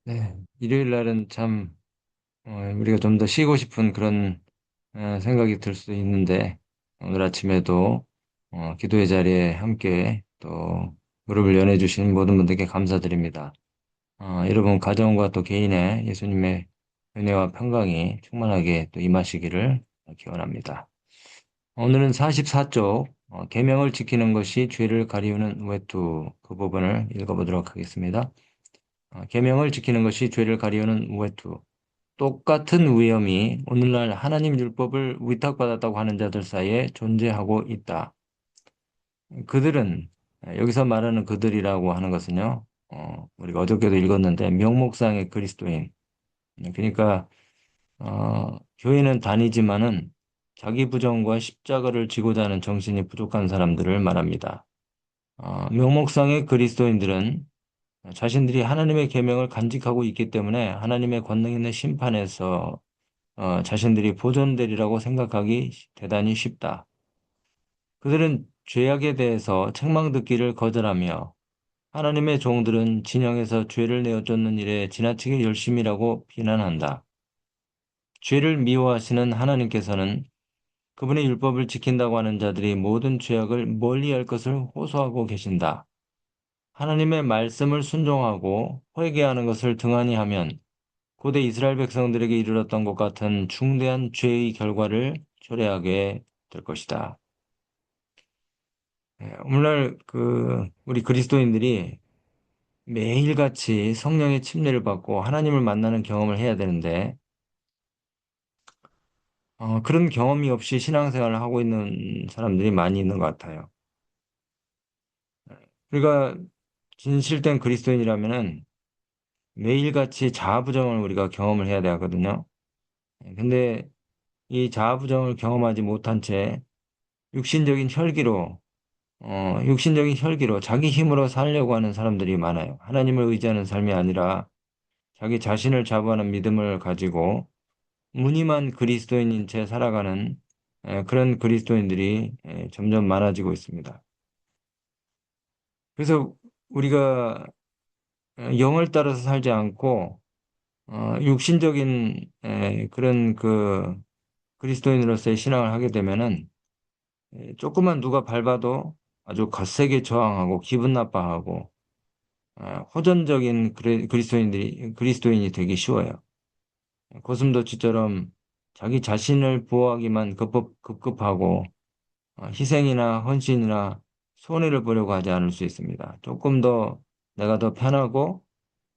네, 일요일 날은 참 우리가 좀 더 쉬고 싶은 그런 생각이 들 수도 있는데 오늘 아침에도 기도의 자리에 함께 또 무릎을 연해 주신 모든 분들께 감사드립니다. 여러분 가정과 또 개인의 예수님의 은혜와 평강이 충만하게 또 임하시기를 기원합니다. 오늘은 44쪽 계명을 지키는 것이 죄를 가리우는 외투 그 부분을 읽어보도록 하겠습니다. 계명을 지키는 것이 죄를 가리우는 외투. 똑같은 위험이 오늘날 하나님 율법을 위탁받았다고 하는 자들 사이에 존재하고 있다. 그들은 여기서 말하는 그들이라고 하는 것은요. 우리가 어저께도 읽었는데 명목상의 그리스도인. 그러니까 교회는 다니지만은 자기 부정과 십자가를 지고자 하는 정신이 부족한 사람들을 말합니다. 명목상의 그리스도인들은 자신들이 하나님의 계명을 간직하고 있기 때문에 하나님의 권능 있는 심판에서 자신들이 보존되리라고 생각하기 대단히 쉽다. 그들은 죄악에 대해서 책망 듣기를 거절하며 하나님의 종들은 진영에서 죄를 내어 쫓는 일에 지나치게 열심이라고 비난한다. 죄를 미워하시는 하나님께서는 그분의 율법을 지킨다고 하는 자들이 모든 죄악을 멀리할 것을 호소하고 계신다. 하나님의 말씀을 순종하고 회개하는 것을 등한히 하면 고대 이스라엘 백성들에게 이르렀던 것 같은 중대한 죄의 결과를 초래하게 될 것이다. 오늘날 우리 그리스도인들이 매일같이 성령의 침례를 받고 하나님을 만나는 경험을 해야 되는데 그런 경험이 없이 신앙생활을 하고 있는 사람들이 많이 있는 것 같아요. 우리가 진실된 그리스도인이라면은 매일같이 자아부정을 우리가 경험을 해야 되거든요. 근데 이 자아부정을 경험하지 못한 채 육신적인 혈기로 육신적인 혈기로 자기 힘으로 살려고 하는 사람들이 많아요. 하나님을 의지하는 삶이 아니라 자기 자신을 자부하는 믿음을 가지고 무늬만 그리스도인인 채 살아가는 그런 그리스도인들이 점점 많아지고 있습니다. 그래서 우리가 영을 따라서 살지 않고 육신적인 그런 그리스도인으로서의 신앙을 하게 되면은 조금만 누가 밟아도 아주 거세게 저항하고 기분 나빠하고 호전적인 그리스도인이 되기 쉬워요. 고슴도치처럼 자기 자신을 보호하기만 급급하고 희생이나 헌신이나 손해를 보려고 하지 않을 수 있습니다. 조금 더 내가 더 편하고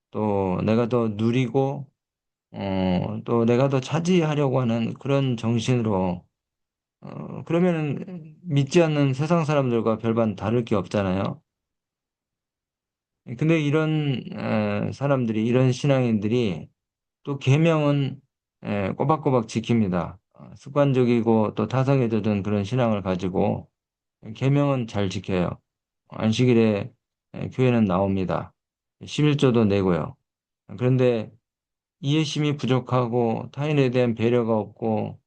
또 내가 더 누리고 또 내가 더 차지하려고 하는 그런 정신으로 그러면은 믿지 않는 세상 사람들과 별반 다를 게 없잖아요. 근데 이런 사람들이 이런 신앙인들이 또 계명은 꼬박꼬박 지킵니다. 습관적이고 또 타성에 젖은 그런 신앙을 가지고 계명은 잘 지켜요. 안식일에 교회는 나옵니다. 11조도 내고요. 그런데 이해심이 부족하고 타인에 대한 배려가 없고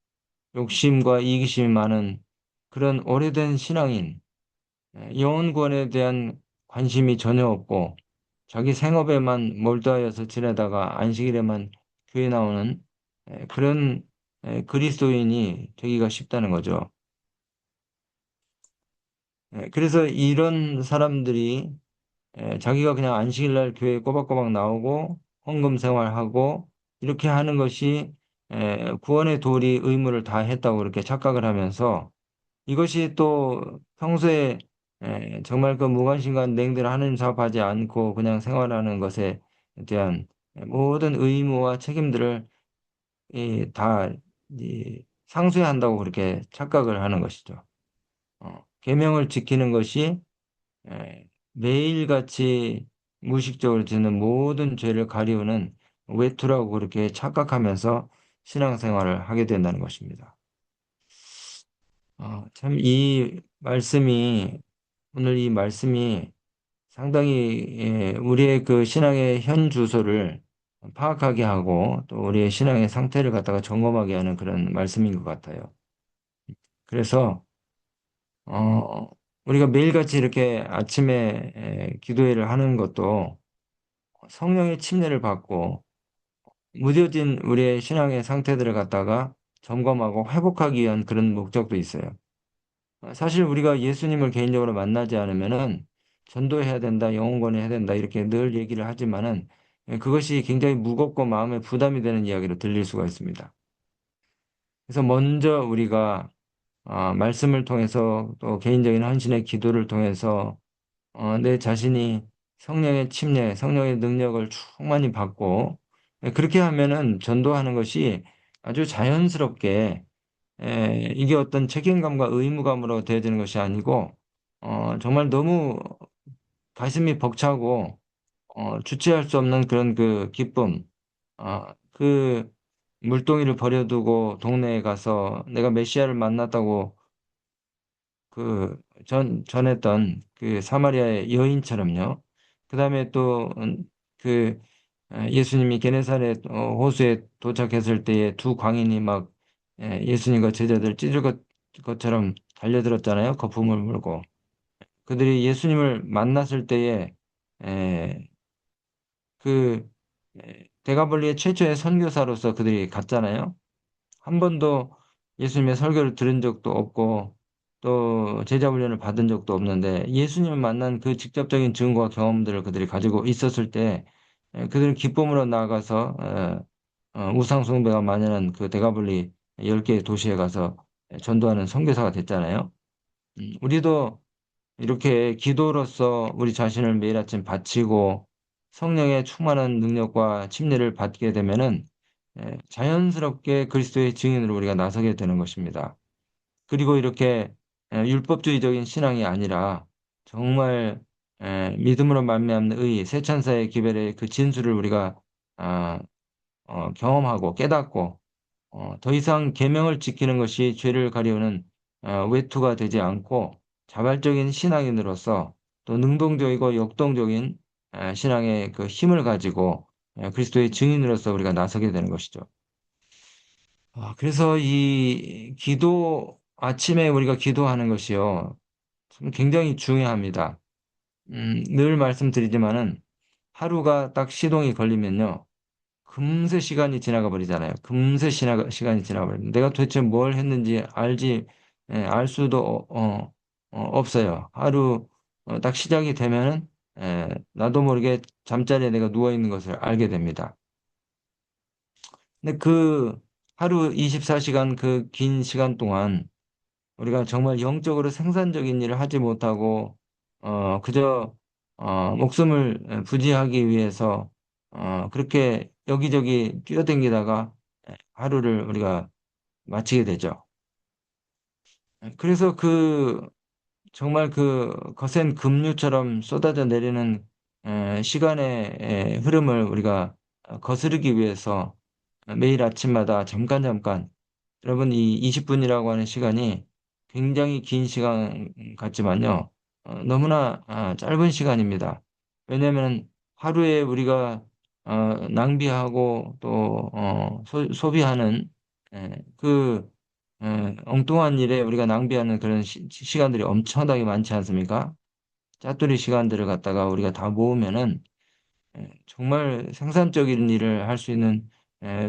욕심과 이기심이 많은 그런 오래된 신앙인, 영혼구원에 대한 관심이 전혀 없고 자기 생업에만 몰두하여서 지내다가 안식일에만 교회 나오는 그런 그리스도인이 되기가 쉽다는 거죠. 그래서 이런 사람들이 자기가 그냥 안식일날 교회 꼬박꼬박 나오고 헌금 생활하고 이렇게 하는 것이 구원의 도리 의무를 다 했다고 그렇게 착각을 하면서 이것이 또 평소에 정말 그 무관심과 냉대를 하나님 사업하지 않고 그냥 생활하는 것에 대한 모든 의무와 책임들을 다 상쇄한다고 그렇게 착각을 하는 것이죠. 계명을 지키는 것이 매일같이 무의식적으로 짓는 모든 죄를 가리우는 외투라고 그렇게 착각하면서 신앙생활을 하게 된다는 것입니다. 참 오늘 이 말씀이 상당히 우리의 그 신앙의 현 주소를 파악하게 하고 또 우리의 신앙의 상태를 갖다가 점검하게 하는 그런 말씀인 것 같아요. 그래서 어, 우리가 매일같이 이렇게 아침에 기도회를 하는 것도 성령의 침례를 받고 무뎌진 우리의 신앙의 상태들을 갖다가 점검하고 회복하기 위한 그런 목적도 있어요. 사실 우리가 예수님을 개인적으로 만나지 않으면은 전도해야 된다, 영혼권위 해야 된다 이렇게 늘 얘기를 하지만은 그것이 굉장히 무겁고 마음에 부담이 되는 이야기로 들릴 수가 있습니다. 그래서 먼저 우리가 말씀을 통해서 또 개인적인 헌신의 기도를 통해서 내 자신이 성령의 침례, 성령의 능력을 충만히 받고 그렇게 하면은 전도하는 것이 아주 자연스럽게 이게 어떤 책임감과 의무감으로 되어지는 것이 아니고 정말 너무 가슴이 벅차고 주체할 수 없는 그런 그 기쁨, 그 물동이를 버려두고 동네에 가서 내가 메시아를 만났다고 그 전했던 그 사마리아의 여인처럼요. 그다음에 또 그 예수님이 게네사렛 호수에 도착했을 때에 두 광인이 막 예수님과 제자들 찢을 것처럼 달려들었잖아요. 거품을 물고. 그들이 예수님을 만났을 때에 에, 그 대가벌리의 최초의 선교사로서 그들이 갔잖아요. 한 번도 예수님의 설교를 들은 적도 없고 또 제자 훈련을 받은 적도 없는데 예수님을 만난 그 직접적인 증거와 경험들을 그들이 가지고 있었을 때 그들은 기쁨으로 나아가서 우상 숭배가 만연한 그 대가볼리 10개의 도시에 가서 전도하는 선교사가 됐잖아요. 우리도 이렇게 기도로서 우리 자신을 매일 아침 바치고 성령의 충만한 능력과 침례를 받게 되면은 자연스럽게 그리스도의 증인으로 우리가 나서게 되는 것입니다. 그리고 이렇게 율법주의적인 신앙이 아니라 정말 믿음으로 말미암는 의, 새 천사의 기별의 그 진수를 우리가 아, 경험하고 깨닫고 더 이상 계명을 지키는 것이 죄를 가리우는 외투가 되지 않고 자발적인 신앙인으로서 또 능동적이고 역동적인 신앙의 그 힘을 가지고 그리스도의 증인으로서 우리가 나서게 되는 것이죠. 그래서 이 기도, 아침에 우리가 기도하는 것이요. 참 굉장히 중요합니다. 늘 말씀드리지만은 하루가 딱 시동이 걸리면요. 금세 시간이 지나가 버리잖아요. 금세 시간이 지나가 버립니다. 내가 도대체 뭘 했는지 알 수도 없어요. 하루 딱 시작이 되면은 나도 모르게 잠자리에 내가 누워 있는 것을 알게 됩니다. 근데 그 하루 24시간 그 긴 시간 동안 우리가 정말 영적으로 생산적인 일을 하지 못하고 그저 목숨을 부지하기 위해서 그렇게 여기저기 뛰어댕기다가 하루를 우리가 마치게 되죠. 그래서 그 정말 그 거센 급류처럼 쏟아져 내리는 시간의 흐름을 우리가 거스르기 위해서 매일 아침마다 잠깐 잠깐 여러분 이 20분이라고 하는 시간이 굉장히 긴 시간 같지만요. 너무나 짧은 시간입니다. 왜냐하면 하루에 우리가 낭비하고 또 소비하는 그 엉뚱한 일에 우리가 낭비하는 그런 시간들이 엄청나게 많지 않습니까? 짜투리 시간들을 갖다가 우리가 다 모으면은 정말 생산적인 일을 할 수 있는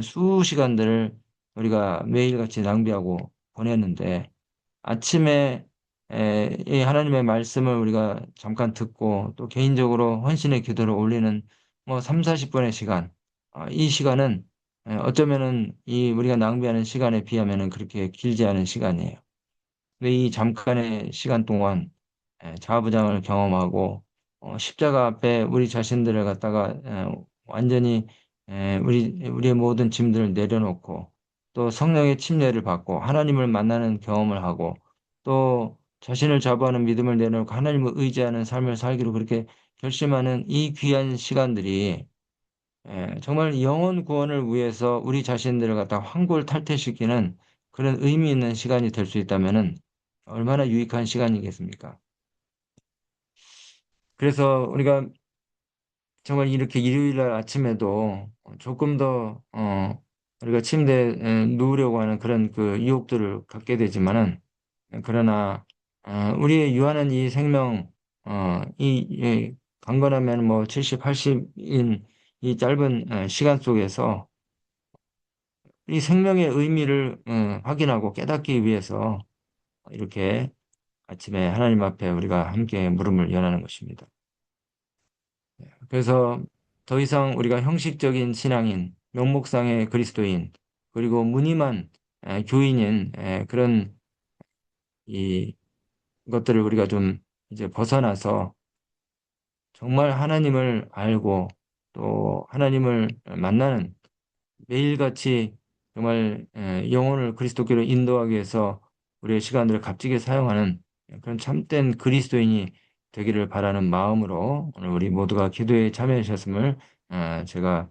수시간들을 우리가 매일같이 낭비하고 보냈는데 아침에 이 하나님의 말씀을 우리가 잠깐 듣고 또 개인적으로 헌신의 기도를 올리는 뭐 3, 40분의 시간 이 시간은 어쩌면은 이 우리가 낭비하는 시간에 비하면은 그렇게 길지 않은 시간이에요. 근데 이 잠깐의 시간 동안 자아부장을 경험하고 십자가 앞에 우리 자신들을 갖다가 완전히 우리의 모든 짐들을 내려놓고 또 성령의 침례를 받고 하나님을 만나는 경험을 하고 또 자신을 자부하는 믿음을 내려놓고 하나님을 의지하는 삶을 살기로 그렇게 결심하는 이 귀한 시간들이 정말 영혼 구원을 위해서 우리 자신들을 갖다 환골탈태시키는 그런 의미 있는 시간이 될 수 있다면은 얼마나 유익한 시간이겠습니까? 그래서 우리가 정말 이렇게 일요일 날 아침에도 조금 더 우리가 침대에 누우려고 하는 그런 그 유혹들을 갖게 되지만은 그러나 우리의 유한한 이 생명 이 강건하면 뭐 70, 80인 이 짧은 시간 속에서 이 생명의 의미를 확인하고 깨닫기 위해서 이렇게 아침에 하나님 앞에 우리가 함께 물음을 연하는 것입니다. 그래서 더 이상 우리가 형식적인 신앙인, 명목상의 그리스도인, 그리고 무늬만 교인인 그런 이 것들을 우리가 좀 이제 벗어나서 정말 하나님을 알고 또 하나님을 만나는 매일같이 정말 영혼을 그리스도께로 인도하기 위해서 우리의 시간들을 값지게 사용하는 그런 참된 그리스도인이 되기를 바라는 마음으로 오늘 우리 모두가 기도에 참여해 주셨음을 제가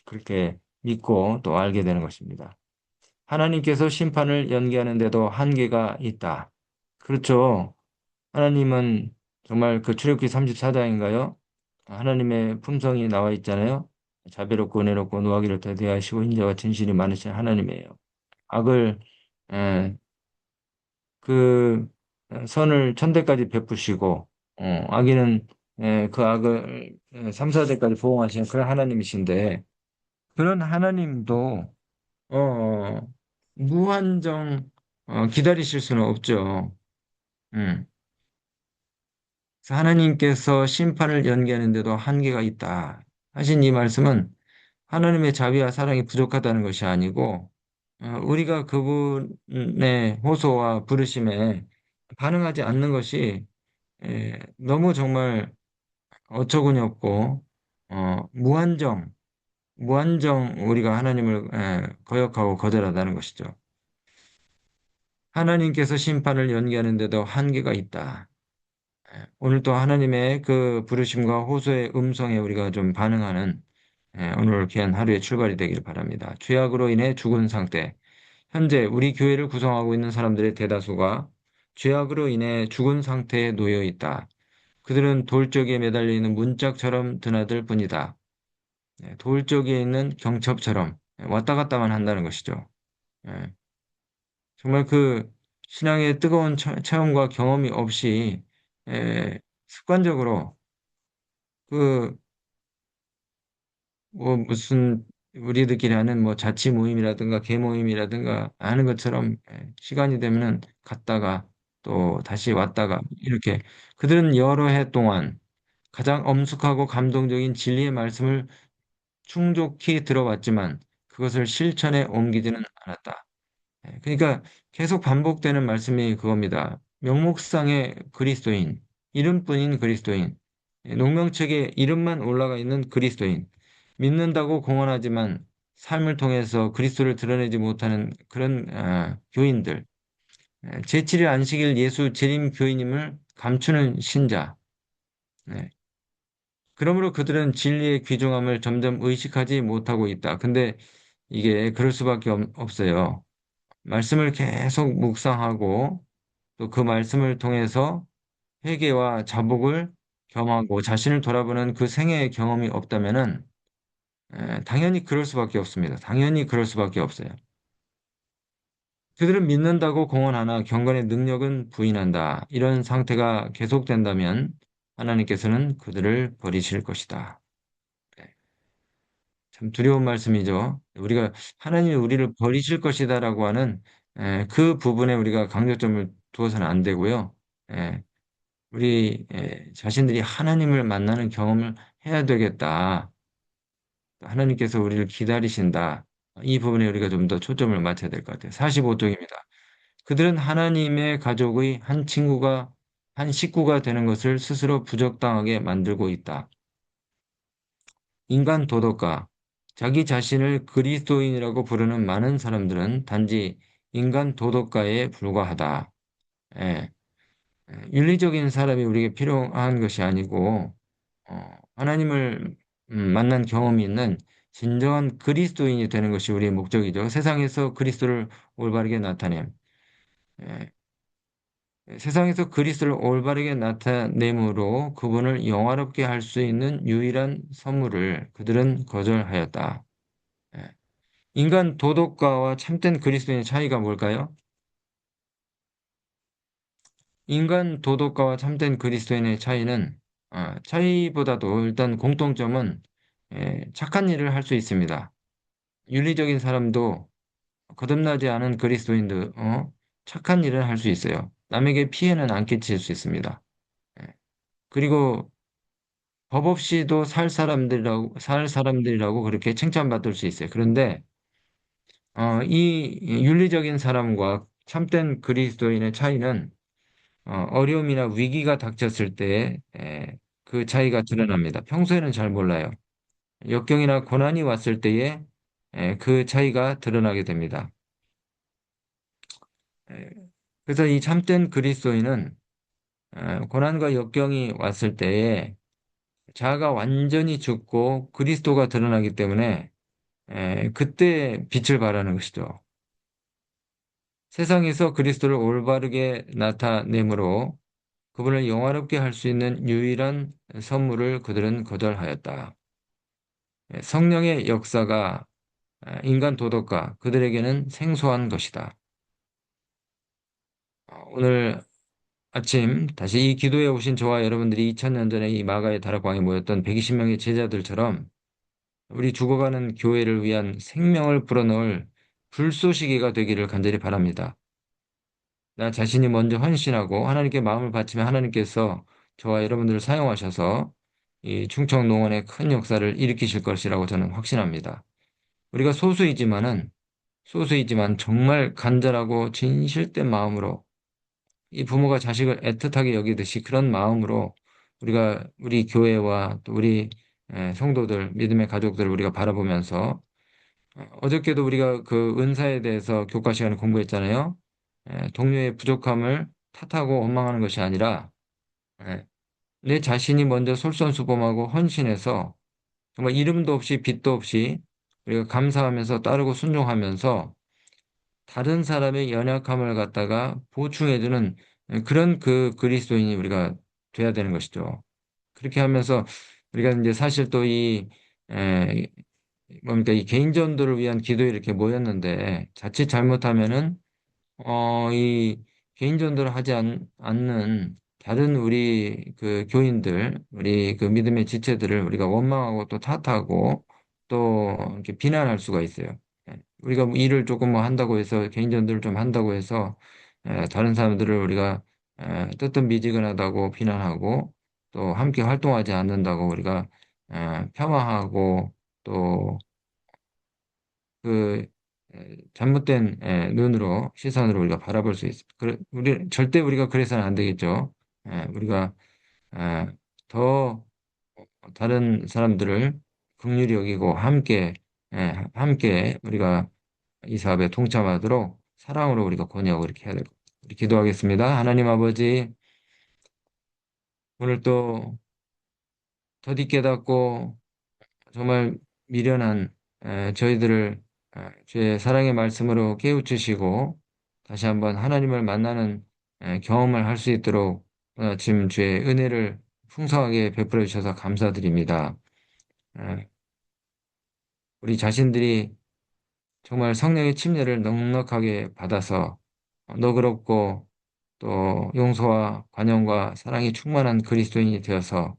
그렇게 믿고 또 알게 되는 것입니다. 하나님께서 심판을 연기하는데도 한계가 있다. 그렇죠. 하나님은 정말 그 출애굽기 34장인가요? 하나님의 품성이 나와 있잖아요. 자비롭고 은혜롭고 노하기를 더디하시고 인자와 진실이 많으신 하나님이에요. 악을 에, 그 선을 천대까지 베푸시고 악인은 그 악을 3, 4대까지 보응하시는 그런 하나님이신데 그런 하나님도 어, 무한정 기다리실 수는 없죠. 음. 그래서 하나님께서 심판을 연기하는데도 한계가 있다 하신 이 말씀은 하나님의 자비와 사랑이 부족하다는 것이 아니고 우리가 그분의 호소와 부르심에 반응하지 않는 것이 너무 정말 어처구니 없고 무한정 우리가 하나님을 거역하고 거절하다는 것이죠. 하나님께서 심판을 연기하는데도 한계가 있다. 오늘 또 하나님의 그 부르심과 호소의 음성에 우리가 좀 반응하는 오늘 귀한 하루의 출발이 되기를 바랍니다. 죄악으로 인해 죽은 상태. 현재 우리 교회를 구성하고 있는 사람들의 대다수가 죄악으로 인해 죽은 상태에 놓여 있다. 그들은 돌적에 매달려 있는 문짝처럼 드나들 뿐이다. 돌적에 있는 경첩처럼 왔다 갔다만 한다는 것이죠. 예, 정말 그 신앙의 뜨거운 체험과 경험이 없이 습관적으로 그 뭐 무슨 우리들끼리 하는 뭐 자치 모임이라든가 개 모임이라든가 하는 것처럼 시간이 되면은 갔다가 또 다시 왔다가 이렇게 그들은 여러 해 동안 가장 엄숙하고 감동적인 진리의 말씀을 충족히 들어왔지만 그것을 실천에 옮기지는 않았다. 그러니까 계속 반복되는 말씀이 그겁니다. 명목상의 그리스도인, 이름뿐인 그리스도인, 농명책에 이름만 올라가 있는 그리스도인, 믿는다고 공언하지만 삶을 통해서 그리스도를 드러내지 못하는 그런 교인들, 제7일 안식일 예수 재림 교인임을 감추는 신자. 네. 그러므로 그들은 진리의 귀중함을 점점 의식하지 못하고 있다. 근데 이게 그럴 수밖에 없어요. 말씀을 계속 묵상하고 또 그 말씀을 통해서 회개와 자복을 경험하고 자신을 돌아보는 그 생애의 경험이 없다면은 당연히 그럴 수밖에 없습니다. 당연히 그럴 수밖에 없어요. 그들은 믿는다고 공언하나 경건의 능력은 부인한다. 이런 상태가 계속된다면 하나님께서는 그들을 버리실 것이다. 네, 참 두려운 말씀이죠. 우리가 하나님이 우리를 버리실 것이다라고 하는 그 부분에 우리가 강조점을 두어서는 안 되고요. 예, 우리 자신들이 하나님을 만나는 경험을 해야 되겠다. 하나님께서 우리를 기다리신다. 이 부분에 우리가 좀 더 초점을 맞춰야 될 것 같아요. 45쪽입니다. 그들은 하나님의 가족의 한 식구가 되는 것을 스스로 부적당하게 만들고 있다. 인간 도덕가, 자기 자신을 그리스도인이라고 부르는 많은 사람들은 단지 인간 도덕가에 불과하다. 예, 윤리적인 사람이 우리에게 필요한 것이 아니고 하나님을 만난 경험이 있는 진정한 그리스도인이 되는 것이 우리의 목적이죠. 세상에서 그리스도를 올바르게 나타냄. 예, 세상에서 그리스도를 올바르게 나타냄으로 그분을 영화롭게 할 수 있는 유일한 선물을 그들은 거절하였다. 예, 인간 도덕가와 참된 그리스도인의 차이가 뭘까요? 인간 도덕가와 참된 그리스도인의 차이는 차이보다도 일단 공통점은 착한 일을 할 수 있습니다. 윤리적인 사람도 거듭나지 않은 그리스도인도 착한 일을 할 수 있어요. 남에게 피해는 안 끼칠 수 있습니다. 예. 그리고 법 없이도 살 사람들이라고 그렇게 칭찬받을 수 있어요. 그런데 이 윤리적인 사람과 참된 그리스도인의 차이는 어려움이나 위기가 닥쳤을 때 그 차이가 드러납니다. 평소에는 잘 몰라요. 역경이나 고난이 왔을 때에 그 차이가 드러나게 됩니다. 에, 그래서 이 참된 그리스도인은 고난과 역경이 왔을 때에 자아가 완전히 죽고 그리스도가 드러나기 때문에 그때 빛을 발하는 것이죠. 세상에서 그리스도를 올바르게 나타내므로 그분을 영화롭게 할 수 있는 유일한 선물을 그들은 거절하였다. 성령의 역사가 인간 도덕과 그들에게는 생소한 것이다. 오늘 아침 다시 이 기도에 오신 저와 여러분들이 2000년 전에 이 마가의 다락방에 모였던 120명의 제자들처럼 우리 죽어가는 교회를 위한 생명을 불어넣을 불쏘시개가 되기를 간절히 바랍니다. 나 자신이 먼저 헌신하고 하나님께 마음을 바치면 하나님께서 저와 여러분들을 사용하셔서 이 충청 농원의 큰 역사를 일으키실 것이라고 저는 확신합니다. 우리가 소수이지만 정말 간절하고 진실된 마음으로 이 부모가 자식을 애틋하게 여기듯이 그런 마음으로 우리가 우리 교회와 또 우리 성도들, 믿음의 가족들을 우리가 바라보면서 어저께도 우리가 그 은사에 대해서 교과 시간에 공부했잖아요. 동료의 부족함을 탓하고 원망하는 것이 아니라 예, 내 자신이 먼저 솔선수범하고 헌신해서 정말 이름도 없이 빛도 없이 우리가 감사하면서 따르고 순종하면서 다른 사람의 연약함을 갖다가 보충해주는 그런 그 그리스도인이 우리가 돼야 되는 것이죠. 그렇게 하면서 우리가 이제 사실 또 이 뭡니까 이 개인전도를 위한 기도에 이렇게 모였는데 자칫 잘못하면은 이 개인전도를 하지 않는 다른 우리 그 교인들, 우리 그 믿음의 지체들을 우리가 원망하고 또 탓하고 또 이렇게 비난할 수가 있어요. 우리가 뭐 일을 조금 뭐 한다고 해서 개인전도를 좀 한다고 해서 다른 사람들을 우리가 뜨뜻미지근하다고 비난하고 또 함께 활동하지 않는다고 우리가 폄하하고 또 그 잘못된 눈으로 시선으로 우리가 바라볼 수 있어. 그래, 우리 절대 우리가 그래서는 안 되겠죠. 우리가 에, 더 다른 사람들을 긍휼히 여기고 함께 우리가 이 사업에 동참하도록 사랑으로 우리가 권유하고 이렇게 해야 될 것 같아요. 우리 기도하겠습니다. 하나님 아버지, 오늘 또 더디 깨닫고 정말 미련한 저희들을 주의 사랑의 말씀으로 깨우치시고 다시 한번 하나님을 만나는 경험을 할 수 있도록 지금 주의 은혜를 풍성하게 베풀어 주셔서 감사드립니다. 에, 우리 자신들이 정말 성령의 침례를 넉넉하게 받아서 너그럽고 또 용서와 관용과 사랑이 충만한 그리스도인이 되어서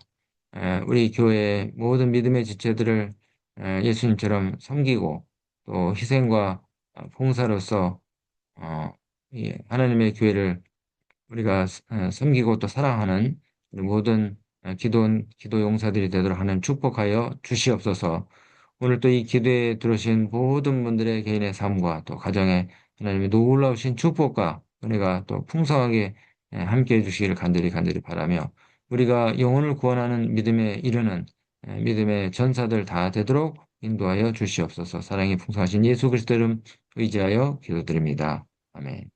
우리 교회의 모든 믿음의 지체들을 예수님처럼 섬기고 또 희생과 봉사로서 어, 이 하나님의 교회를 우리가 섬기고 또 사랑하는 우리 모든 기도 용사들이 되도록 하는 축복하여 주시옵소서. 오늘 또 이 기도에 들어오신 모든 분들의 개인의 삶과 또 가정에 하나님의 놀라우신 축복과 은혜가 또 풍성하게 함께 해주시기를 간절히 간절히 바라며 우리가 영혼을 구원하는 믿음에 이르는 믿음의 전사들 다 되도록 인도하여 주시옵소서. 사랑이 풍성하신 예수 그리스도 이름 의지하여 기도드립니다. 아멘.